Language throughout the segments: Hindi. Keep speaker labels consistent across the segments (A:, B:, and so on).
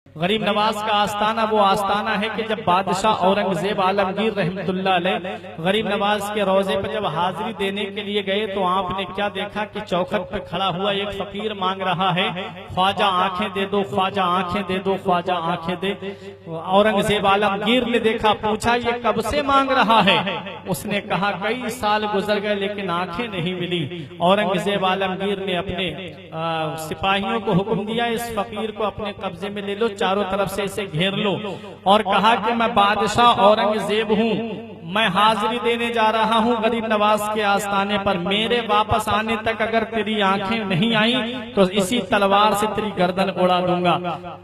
A: गरीब नवाज का आस्थाना वो आस्थाना है कि जब बादशाह औरंगजेब आलमगीर रहमतुल्लाह अलैह गरीब नवाज के रोजे पर जब हाजिरी देने के लिए गए तो आपने क्या देखा कि चौखट पे खड़ा हुआ एक फकीर मांग रहा है, ख्वाजा आंखें दे दो, ख्वाजा आंखें दे दो, ख्वाजा आंखें दे। औरंगजेब आलमगीर ने देखा, पूछा ये कब से मांग रहा है? उसने कहा कई साल गुजर गए लेकिन आंखें नहीं मिली। औरंगजेब आलमगीर ने अपने सिपाहियों को हुक्म दिया, इस फकीर को अपने कब्जे में ले लो, चारों तरफ से इसे घेर लो, और कहा कि मैं बादशाह औरंगजेब हूँ, मैं हाजिरी देने जा रहा हूँ गरीब नवाज के आस्थाने पर। मेरे वापस आने तक अगर तेरी आंखें नहीं आई तो इसी तलवार से तेरी गर्दन उड़ा दूंगा।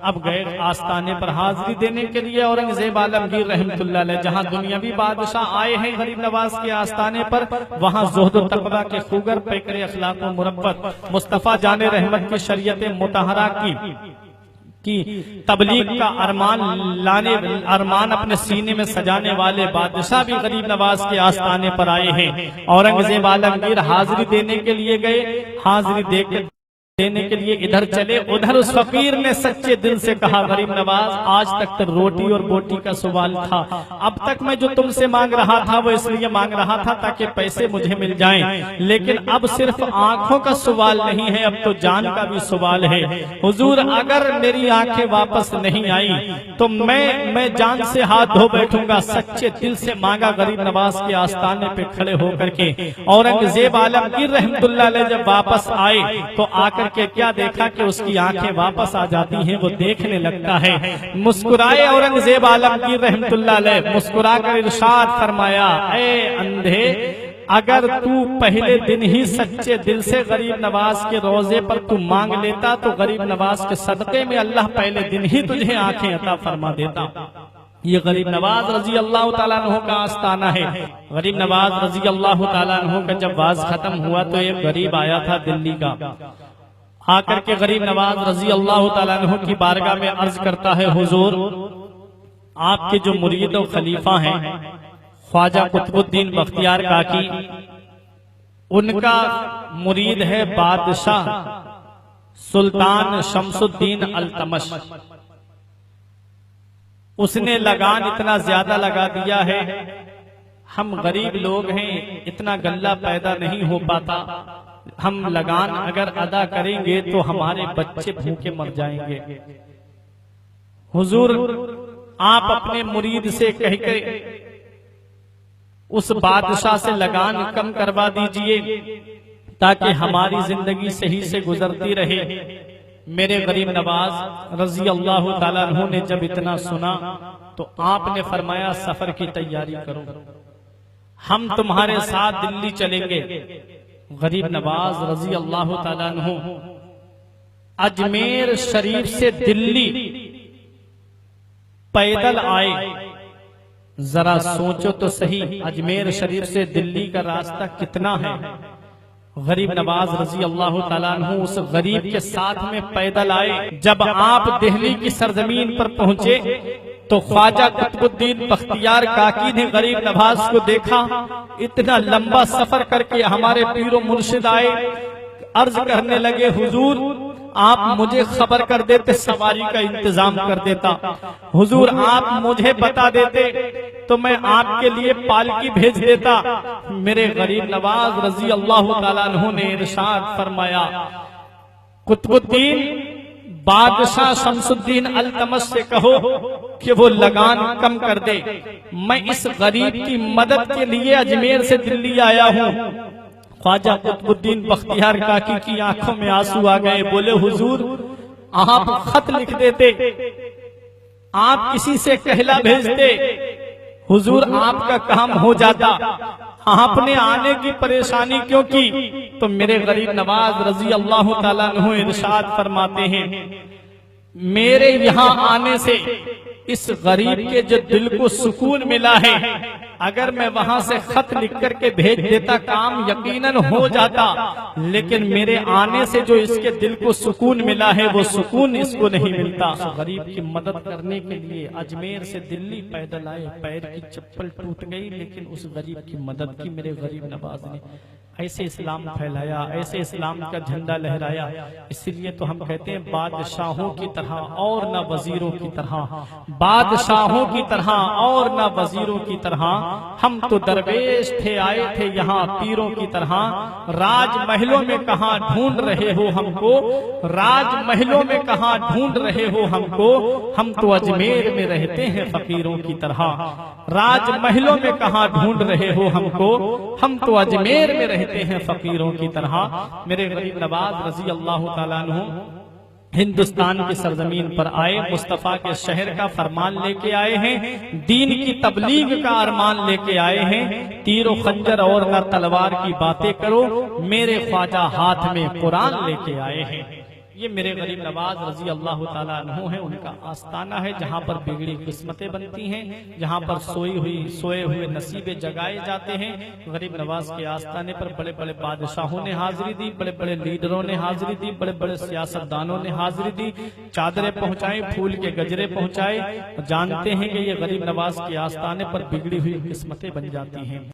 A: अब गए आस्थाने पर हाजिरी देने के लिए औरंगजेब आलमगीर रहमतुल्लाह अलैह। जहाँ दुनियावी बादशाह आए हैं गरीब नवाज के आस्थाने पर, वहाँ ज़ुहद व तक़वा के खूगर पैकर अखलाक व मुरब्बत मुस्तफ़ा जाने रहमत की शरीयत मुतहरा की तबलीग का अरमान अपने सीने में सजाने वाले बादशाह भी गरीब नवाज के आस्थाने पर आए हैं। औरंगजेब आलमगीर हाजिरी देने के लिए गए, हाजिरी देने के लिए इधर चले, उधर उस फकीर ने सच्चे दिल से कहा, गरीब नवाज आज तक तो रोटी और बोटी का सवाल था, अब तक मैं जो तुमसे मांग रहा था वो इसलिए मांग रहा था ताकि पैसे मुझे मिल जाएं, लेकिन अब सिर्फ आंखों का सवाल नहीं है, अब तो जान का भी सवाल है। हुजूर अगर मेरी आंखें वापस नहीं आई तो मैं जान से हाथ धो बैठूंगा। सच्चे दिल से मांगा गरीब नवाज के आस्थाने पे खड़े होकर के। औरंगजेब आलमगीर रहमतुल्लाह अलैह जब वापस आए तो आकर के क्या देखा कि उसकी आंखें वापस आ जाती हैं, वो देखने लगता है। मुस्कुराए औरंगजेब आलमगीर रहमतुल्लाह अलैह, मुस्कुरा कर इरशाद फरमाया, ऐ अंधे अगर तू पहले दिन ही सच्चे दिल से गरीब नवाज के रोजे पर तू मांग लेता तो गरीब नवाज के सदक़े में अल्लाह पहले दिन ही तुझे आंखें अता फरमा देता। ये गरीब नवाज रजी अल्लाह ताला अन्हु का आस्थाना है। गरीब नवाज रजी अल्लाह ताला अन्हु का जब वाज खत्म हुआ तो एक गरीब आया था दिल्ली का, आकर के गरीब नवाज रजी अल्लाह ताला अन्हु की बारगाह में अर्ज करता है, हुजूर आपके जो मुरीद और खलीफा हैं ख्वाजा कुतुबुद्दीन बख्तियार काकी, उनका मुरीद है बादशाह सुल्तान शमसुद्दीन अल्तमश। उसने लगान इतना ज्यादा लगा दिया है, हम गरीब लोग हैं, इतना गल्ला पैदा नहीं हो पाता, हम लगान अगर अदा करेंगे तो हमारे बच्चे भूखे मर जाएंगे। हुजूर आप अपने मुरीद से कहकर उस बादशाह से लगान कम करवा दीजिए ताकि हमारी जिंदगी सही से गुजरती रहे। मेरे गरीब नवाज रजी अल्लाह ताला अन्हु ने जब इतना सुना तो आपने फरमाया, सफर की तैयारी करो, हम तुम्हारे साथ दिल्ली चलेंगे। गरीब नवाज रजी अल्लाह ताला अन्हु अजमेर शरीफ से दिल्ली पैदल आए। जरा सोचो तो सही, अजमेर शरीफ से दिल्ली का रास्ता कितना है। गरीब नवाज रजी अल्लाह ताला अन्हु उस गरीब के साथ में पैदल आए। जब आप दिल्ली की सरजमीन पर पहुंचे तो ख्वाजा कुतुबुद्दीन बख्तियार काकी ने गरीब नवाज को देखा, इतना लंबा सफर करके हमारे पीरो मुर्शिद आए, अर्ज करने लगे, हुजूर आप मुझे खबर कर देते, सवारी का इंतजाम कर देता। हुजूर आप मुझे बता देते तो मैं आपके लिए पालकी भेज देता। मेरे गरीब नवाज रजी अल्लाह ताला अन्हु ने इरशाद फरमाया, कुतुबुद्दीन बादशाह शमसुद्दीन अल्तमश से कहो कि वो लगान कम कर दे, मैं इस गरीब की मदद के लिए अजमेर से दिल्ली आया हूँ। ख्वाजा कुतुबुद्दीन बख्तियार काकी की आंखों में आंसू आ गए, बोले, हुजूर आप खत लिख देते, आप किसी से कहला भेजते, हुजूर आपका काम हो जाता, आपने आने की परेशानी क्यों की? तो मेरे गरीब नवाज रजी अल्लाह ताला अन्हु इरशाद फरमाते हैं, मेरे यहाँ आने से इस गरीब के जो दिल को सुकून मिला है, अगर मैं वहां से खत लिख करके भेज देता काम यकीनन हो जाता, लेकिन मेरे आने से जो इसके दिल को सुकून मिला है वो सुकून इसको नहीं मिलता। गरीब की मदद करने के लिए अजमेर से दिल्ली पैदल आए, पैर की चप्पल टूट गई लेकिन उस गरीब की मदद की मेरे गरीब नवाज ने। ऐसे इस्लाम फैलाया, ऐसे इस्लाम का झंडा लहराया। इसीलिए तो हम कहते हैं बादशाहों की तरह और न वजीरों की तरह, बादशाहों की तरह और न वजीरों की तरह, हम तो दरवेश थे आए थे यहाँ पीरों की तरह। राजमहलों में कहाँ ढूंढ रहे हो हमको, राजमहलों में कहाँ ढूंढ रहे हो हमको, हम तो अजमेर में रहते हैं फकीरों की तरह। राजमहलों में कहाँ ढूंढ रहे हो हमको, हम तो अजमेर में रहते हैं फकीरों की तरह। मेरे गरीब नवाज रजी अल्लाह ताला अन्हु हिंदुस्तान की सरजमीन पर आए, मुस्तफा के शहर का फरमान लेके आए हैं, दीन की तबलीग का अरमान लेके आए हैं। तीर खंजर और न तलवार की बातें करो, मेरे ख्वाजा हाथ में कुरान लेके आए हैं। ये मेरे गरीब नवाज रजी अल्लाह ताला अन्हु है, उनका आस्ताना है जहाँ पर बिगड़ी किस्मतें बनती हैं, जहाँ पर सोए हुए नसीबे जगाए जाते हैं। गरीब नवाज के आस्ताने पर बड़े बड़े बादशाहों ने हाजिरी दी, बड़े बड़े लीडरों ने हाजिरी दी, बड़े बड़े सियासतदानों ने हाजिरी दी, चादरें पहुंचाई, फूल के गजरे पहुंचाए। जानते हैं कि ये गरीब नवाज के आस्ताने पर बिगड़ी हुई किस्मतें बन जाती हैं।